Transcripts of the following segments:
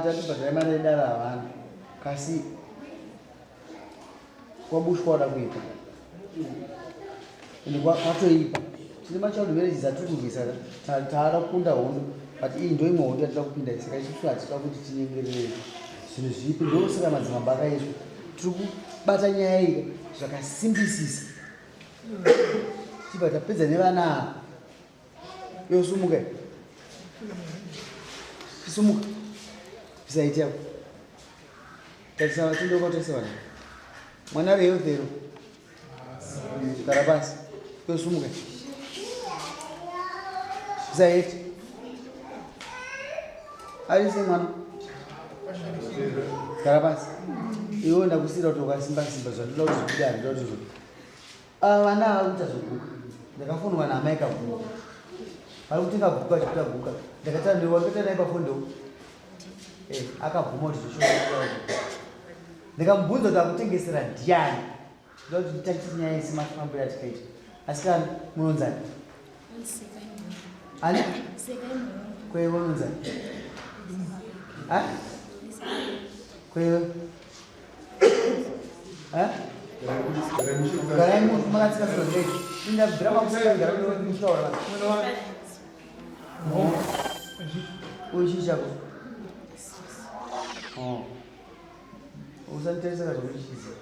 tatibva mari dara havana kasi kwabushwa wada kuita ende kwatoipa tine machild villages atiri kurwisa taada kukunda hondo but iyi ndo imwe hondo yatida kupinda saka isusu hatida kuti tinyengerere zvinhu zvipi ndosaka madzimamba akaizva tiri kubata nyaya iyi zvakasimbisisa tibva tapedza nevana ava yosumuka sumuka bisaiti yako tatisava tindokotesevana mwana reyothero gara pasi yosumuka bisaiti arise mwana gara pasi iwo ndakusira kuti ukasimba-simba zvatoda kuti zvikuda handida kuti zvo vana ava kuita zvoguka ndakafonwa naamai kaguka vari kutenga guka achikuda guka ndakatara ndiwakatara pafondo akabvuma kuti zvishoa ndikamubvunza kuti akutengesera ndiani ndoda kuti nditachiti nyaya yesimafambo yatikaita asi kana munonzani ani kwewe unonzani kwewe garai muntu makatsika zvirondei indabvira makusagara kumushaura uchichako usanditarisa kazvakuchiza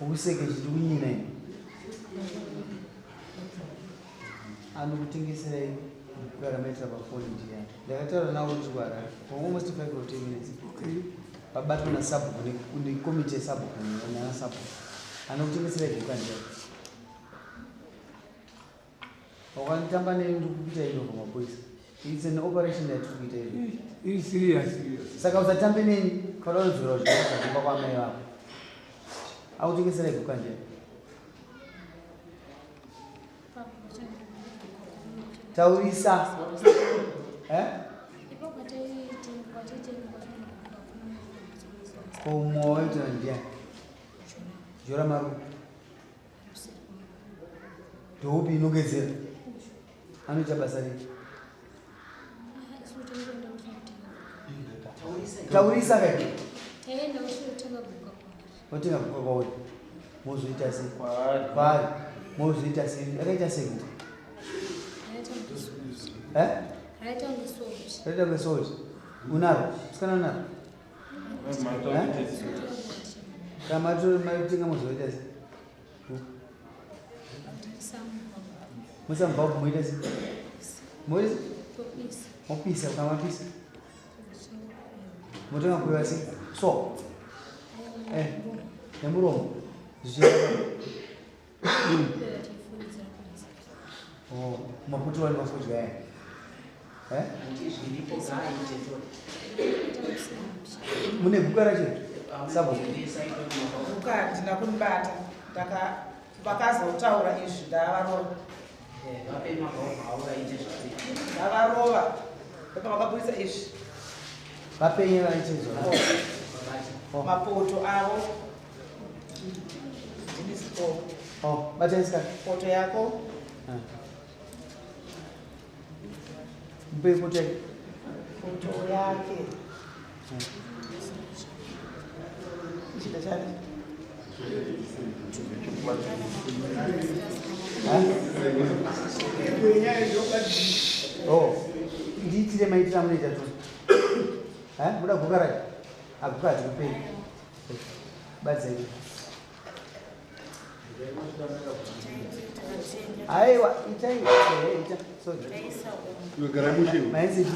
ukuseke chiti unyinai anokutengeserai kugaramaitira pafoni ndiyani ndakataura nawo kuti kuharara for almost 5 or 10 minutes pabatwa nasabhuku nekomiti yesabhuku nyana sabhuku anokutengeserai guka ndiyani wakanditamba nei ndikukuita ino pamapoisa it's an operation that kuita ino It's serious. saka usatambe neni kana unodzora zvakazvimba kwamai vako akutengeserai guka ndiyani taurisa komwoyo waitira ndiyani jora maru ndoupi inongedzera anoita basa rei taurisa kai otenga guka kwauri mozoita sei kwaari mozoita sei akaita sei kuti raita ngesoti unaro sikana unaro kana maitenga mozoita sei musambva kuti moita sei moita mopisa kana mapisa motenga kuiva sei so nemuromo maputo wani mafudya ya mune guka racho sabo guka ndina kunibata vakazotaura izvi ndavarova pavakabudisa izvi vapenye vaichezvo mapoto avo bataisika poto yako mpe poto yake poto yake chida chake ndiitire maitira munoita to muda guka racho aguka hatikupei badzai aiwa itai maiziti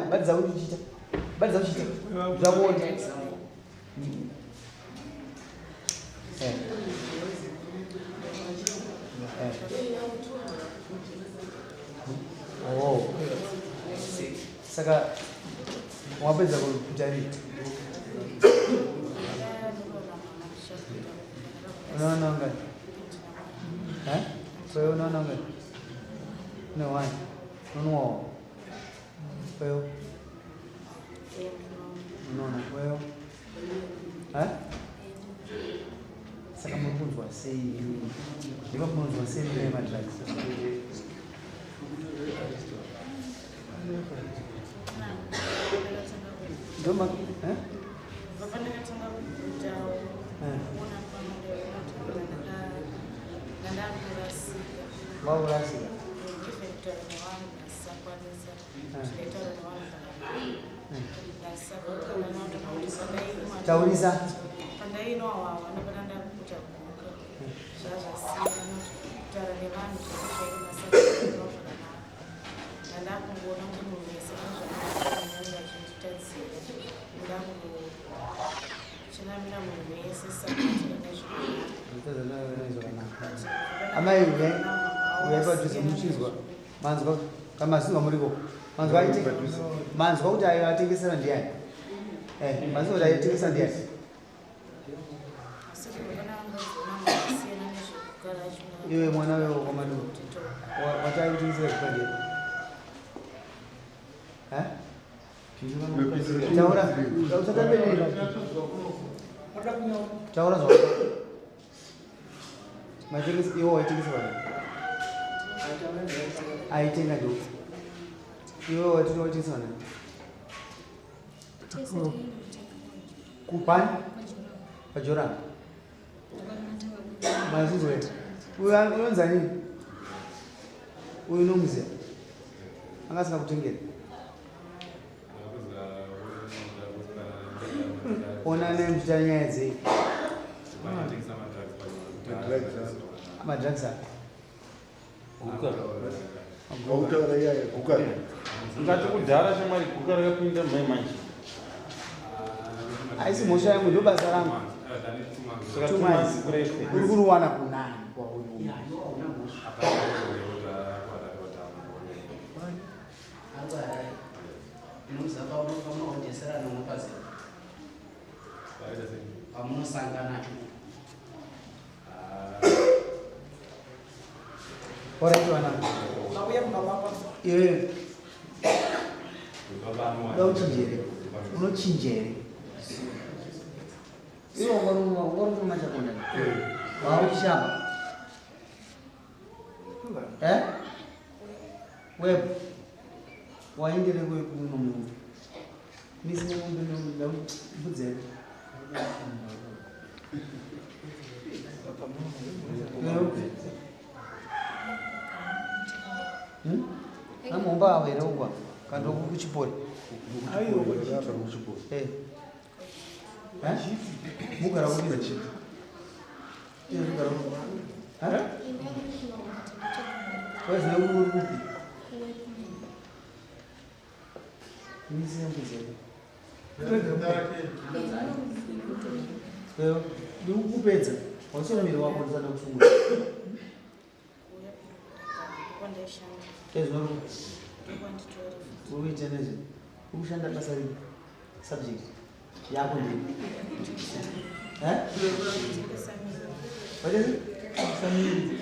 badza uchiita zvakuona saka wapedza kuita rii unaona ungani kwewe unaona ungani no one unonoa kwewe unaona kwewe Saka mukunzwa sei? Ndiva kunzwa sei ne madrugs? Ndoma, Vaurasika. Taurisa. Amai uya padhuze muchizwa manzwa kamasinga muriko manzwa aite manzwa kuti ayo atengesera ndiani manzwa kuti aitengesera ndiani iwe mwana wewe kwamadu watai kutengesera zvipandeni taura usatambelera taura zvawa matengesi iwo waitengesera aitenga ndo iwe watinoitengesera kupani pajorani mazizwe uyu unonza nini uyu nomuziya angasinga kutengera ona nemutita nyaya dzei madrugs ngati kudhara chamwari guka rakapinda mai manje aisi mhosva yangu ndo basa rangu uri kuruwana kunani oraitwana iwe dauchinjere unochinjere iwe ungoruma chakonda wauchishamba web waendere kwekuno munhu misine mbudzere amomba awere ugwa kandi kuchipori mugara kudira chii wazine uri kupi misembuzere ndikukupedza wasina miri wako ndisana kusunga ezvino uite nezve ukushanda basa rii subject yako ndii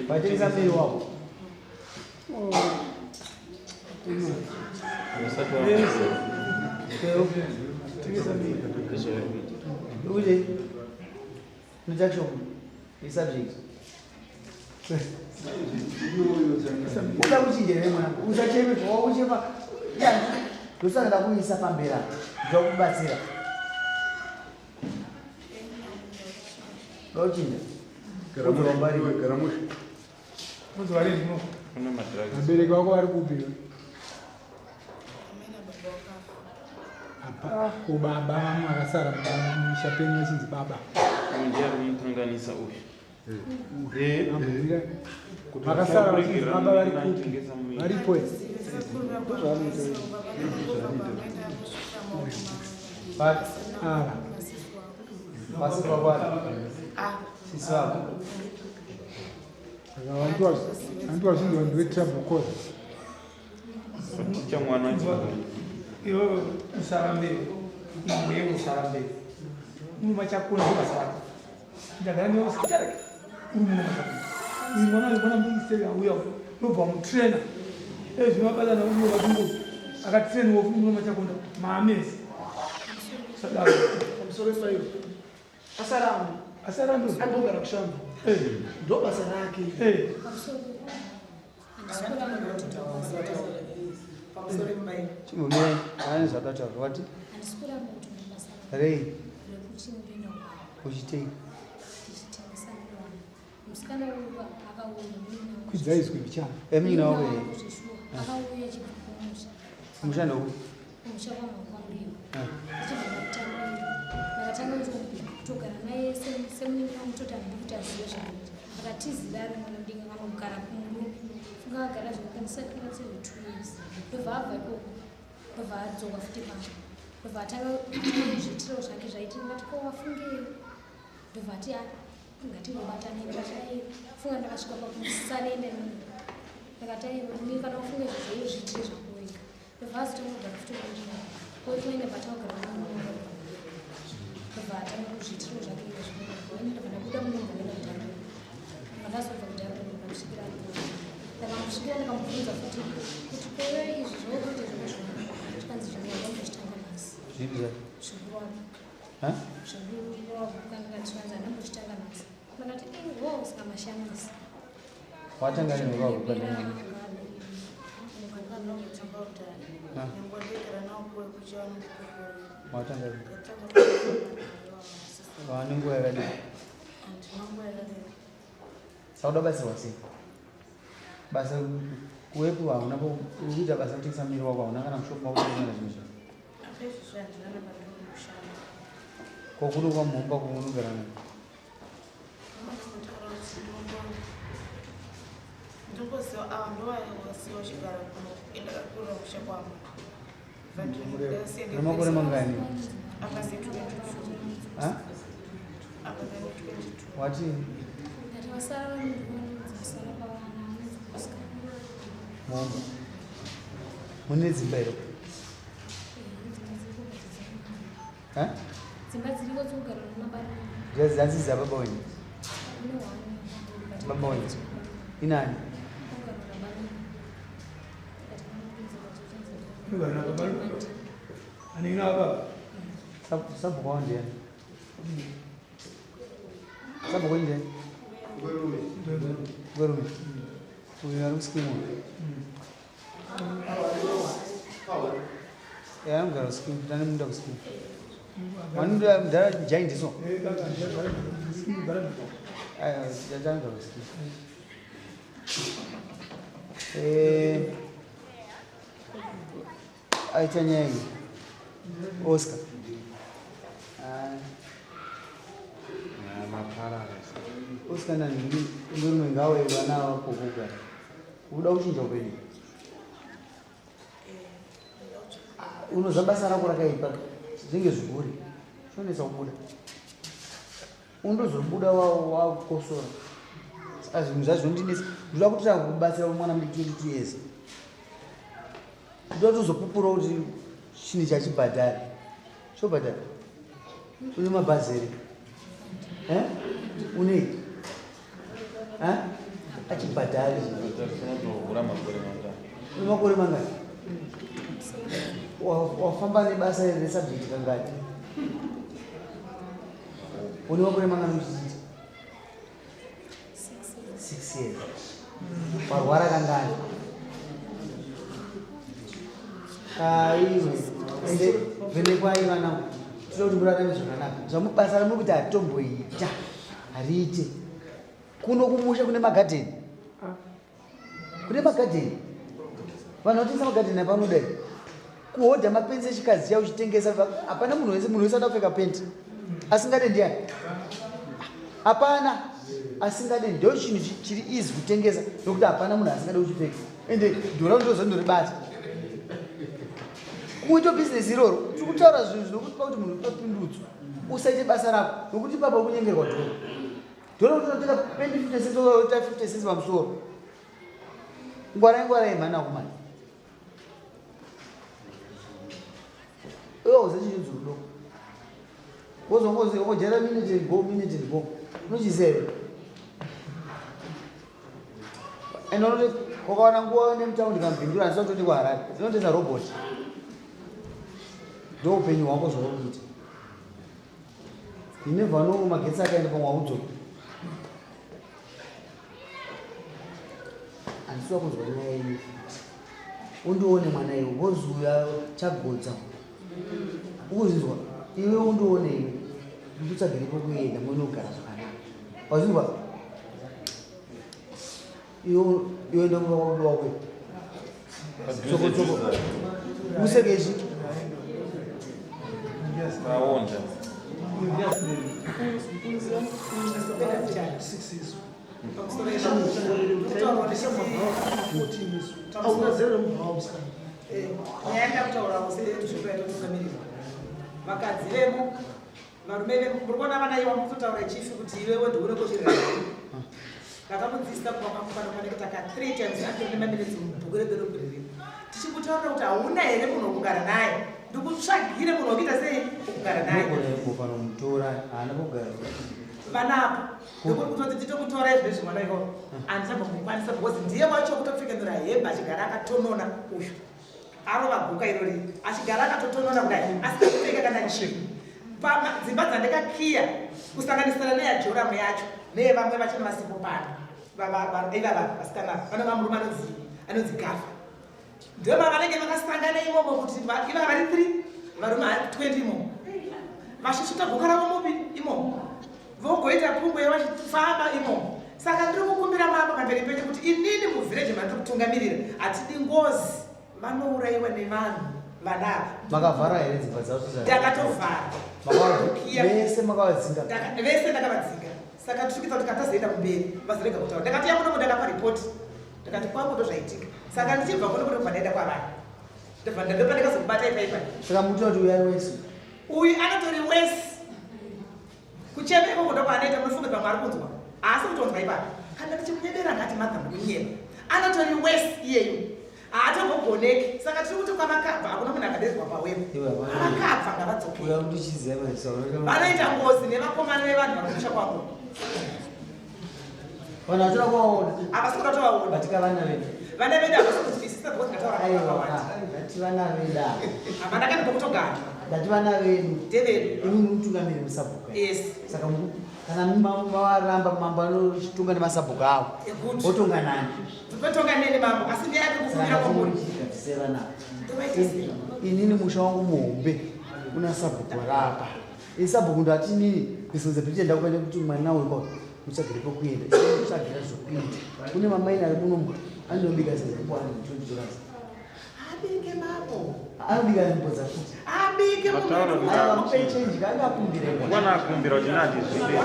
vatengesa miri wako uite notakshopu isubject uda kuchinjere mwana usacheme wauchepa ndosangana kuisa pambera ndokubatsira gauchinja abereki wako vari kupi ubaba vamwe vakasara musha penyu vachinzi baba ndiari kumukanganisa uyu vakasara vachinzi baba vari kupi varipo ava pasi pakwati sisi vako vantu vazhinji vanhu vetrable cause cha mwana iwe usarambire iwe usarambire muma chakuna basa rako ndagara newe sitareke muma chakuna mwana mbingise uya nobva mutrainer ezvinobata na uyo vadungu akatrain wofu muma chakuna maamezi sadaro kamsoro fayo asaramu Asarandu. Andogara kushamba. Ndo basa rake. Chimune ani zvakati wati rei uchitei Kwidzai zwi bichana. emina wawe mushando uyu kutogara naye semuneamutoti andikuti azive zvakuti akatizidari mwanadinga vanomugara kumuru funga agara zvakakwanisa kana 2 years ndobva abva ikoko ndobva adzoka futi pano ndobva atanga zviitiro zvake zvaitii ngati ko wafungei ndobva ati ngatingobatanei ndakati funga ndakasvika pakumusarenda nini ndakati kana ufunge zvezveiyo zviitire zvako wega ndobva azotongogara futi kuina koitoine bvatagara namunhu Vakuvara kuzvitiro zvake izvo ndakabuda munombo nendaro ndakazobva kudhara ndakusvikira ndakamubvunza futi kuti kwewe izvi zvokuti zvino tikanzi zvinoambozvitanga nhasi zvikurwava kanga tikanzi andambochitanga nhasi ndakati wo usikamashanyisa watanga rini rwavukana watanga vane nguva yakadii sauda basa wasei basa kuwepo hauna kuita basa kutengesa miri wako hauna kana kushopa kutoona zvimwe zvinhu kokuno kwamhomba kumunogara nayo nemakore mangani wati momba mune dzimba iro dzimba dziriko dzokugara namabara dzanziza baba wenyu baba wenyu inani sabhuka wandiani sabhuka indiani gwerume uyu ari kuskimu anogara kuskimu tane munda kuskimu wanida mudhara jaindiso anogara kuskimu aita nyaya iyi Oscar Oscar nani ndume ngawe vana vako kugara uda kuchinja upenyu unoza basa rako rakaipa zvinge zviguri zvonesa kubuda undozobuda wakosora saka zvinhu zvazvondinesa ndoda kutira kubatsira mwana mudiki 22 years ndoda kutozopupura kuti chinhu chachibhadhari chobhadhari une mabhazeri une achibhadhari une makore mangani wafamba nebasa resabjekti kangati une makore mangani uchiita 6 years warwara kangani ende vhenekwai vanangu tinoda kuti murarame zvakanaka zvamubasa ramuri kuti hatomboita hariite kuno kumusha kune magadheni vanhu vatengesa magadheni apanodai kuhodha mapenzi echikazi yao uchitengesa hapana munhu wese ada kupfeka penti asingade ndiani hapana asingade ndo chinhu chiri easy kutengesa nokuti hapana munhu asingade kuchipfeka ende dhora ndozondoribata kuita bhizinesi iroro tiri kutaura zvinhu zvinokupa kuti munhu upapindudzwa usaite basa rako nokuti papa kunyengerwa dhora utonotenga pendi 50 cents oita 50 cents pamusoro ngwarai mhana kumani uze chinhu doko wozongojera minute go unochizere ende unoti kwakawana nguva nemutaundi kamubhindura handisa kutoti kuharare dzinotesa robot ndo upenyu hwako zvaukuita Ndinebva no magetsi akaenda pamwaudzo. Andisiwa kunzwa nyaya iyi. Undione mwana iwe wozuya chagodza. Ukuzizwa iwe undione iwe. Ndikutsvagire pokuenda munogara zvakanaka. Wazizwa? Iwe enda kumba wakwe. Tsoko. Usekeshi. Raonda. Yaenda kutaura kusezvekutungamirirwa vakadzi vemo varume vemo muri kuona vana iva mutotaura chifi kuti iwewe ndiune kochirira ndakamudzisira kuvakanekuta 3 times atori nemaminitsi mubhuku reberokuriri tichikutaurira kuti hauna here munhu wokugara naye ndikutsvagire munhu wokuita sei wokugara naye vanapo ndokutoti titokutora izvezvi mwana ikoko andisambomukwanisa because ndiye wacho kutopfekenura hembe achigara akatonona uyu arova guka irori achigara akatotonona kudai asikakupfeka kana chii dzimba dzandikakiya kusanganisira neyajoramu yacho neyevamwe vachina vasipo pano ivava vasikana vane vamurume anonzi gafa ndivo vanenge vakasangana imomo kuti ivava vari 3 varume 20 imomo vachitsvuta guka ravo mupi imomo vogoita pungwe vachifamba imomo saka ndiri kukumbira mama pamberi penyu kuti inini muvhireji mandiri kutungamirira hatidi ngozi vanourayiwa nevanhu vanava makavhara here dzimba dzavo ndakatovhara vese makavadzinga vese ndakavadzinga saka tichikita kuti katazoenda kumberi vazorega kutaura ndakati yamunomo ndakapa ripoti ndakati kwangu ndozvaitika saka ndichibva kuno kuti kubva ndaenda kwavanhu ndobva ndakazokubata ipaipa saka muti kuti uyari wese uyu anotori wese kuchemeko kundo kwaanoita munofunga pamwe ari kunzwa asi kutonzwa ipapo kana ndichimunyebera ngati madhambu kunyeba anotori wese iyeyu haatogogoneki saka tiri kuti kwamakabva hakuna munhu akadezwa pawebo vakabva ngavadzokevanoita ngozi nevakomana nevanhu vanokusha kwavo vanhu vatora kuvaona havasi kuda tovaona vatikavana vedu vana vedu havasi kuzwisisa because ngataura ngati vana veda havana kani pokutogara ngati vana vedu ndevedu imi mutungamiri musabhuka yes saka kana mavaramba mambo anochitunga nemasabhuka avo otonga nani totonga nene mambo asi ndiyake kufumira kwamuri inini musha wangu muhombe una sabhuku rapa isabhuku ndo atinini kusikunze pitienda kuende kuti mwana weko mutsvagire pokuenda mutsvagira zvokuita kune mamaina ari munombo anobika sezekuwana $20 abike mapo anobika nzvimbo dzakuti abike mupechenji kaangakumbireko Bwana akumbira kuti nandizvide.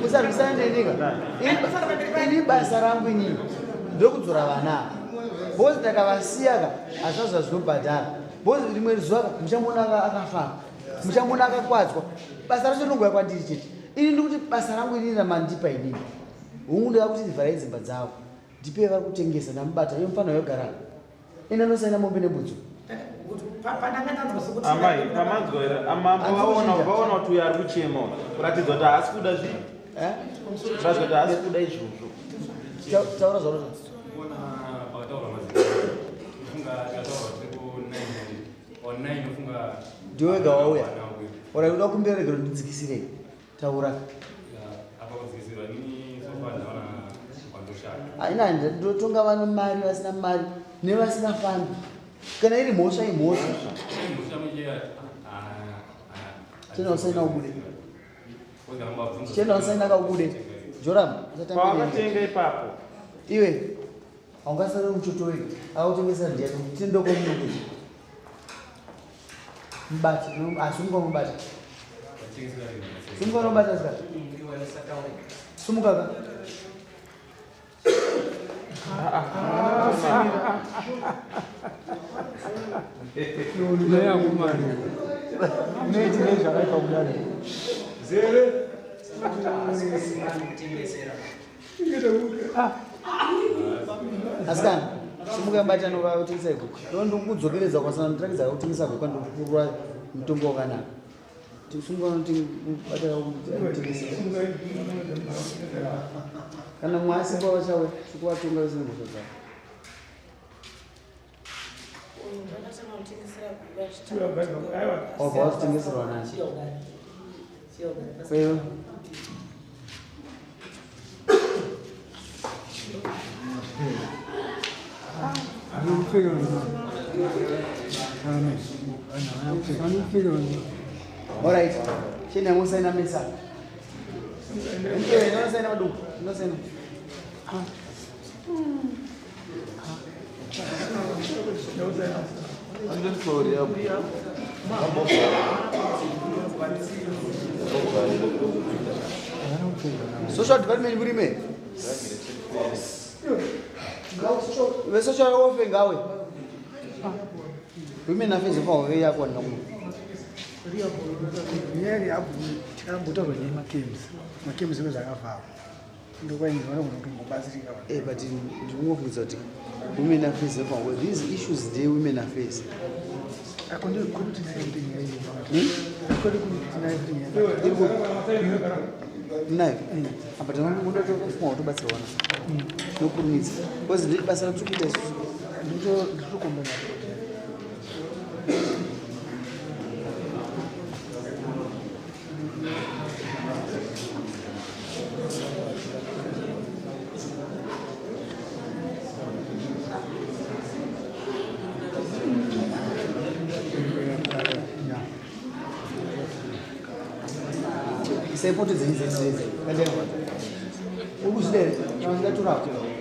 musarwisana nendika ini basa rangu inini ndokudzora vana bhozi ndakavasiyaka hazvazva zvinobhadhara bhozi rimwe zuva muchamona akafamba muchamona akakwadzwa basa racho rinongoya kwandiri chete ini ndikuti basa rangu inini ramandipa inini hungu ndava kuti ndivharai dzimba dzavo ndipe vari kutengesa namubata iyo mufana yogara ina nosaina mombe nebudzo Amai, pamanzwera amambo vaona kuti uyo ari kuchema kuratidza kuti haasi kuda zvinhu. Kuratidza kuti haasi kuda izvozvo. taura zvauro ndiwe wega wauya ora uda kumberegero ndidzikisirei taura haina ndotonga vano mari vasina mari nevasina fambi kana iri mhosva imhosva chena usaina ubude chena usaina kaubude joram Pawakatenga ipapo. iwe haungasara muchotori akutengesa ndiani tindoko munhu mubati asumuka mubati sumuka nobata sika sumukaka asikana simuka mbatano vautengesa iko ndokudzokeredza kwasana ndirakiza kautengesa ko kwandokurwa mutombo wakanaka simuka batakautengesa kana mwasimba vachawe sikuvatonga zvinhu zvozavo wabva wazvitengeserwa nani Well, all right. She never sign a message. No sign a do. No sign. Social development will remain. We social welfare gawe. Women are facing for we are going to. Yeye hapo tikambuta kwenye makems zakavhawa. Ndio kwenye vanobazirika. But ndinokuudza kuti women are facing for these issues they women are facing. Akonde kuti everything yayi. Akonde kuti everything yayi. Nayo. Apa tinokuda kufuma kutobatsirwana. Nokurumidza. Because basa rekuita isu. Nditokumbana. Sei ponto de dizer, cadê? O Gustavo, nós já turamos.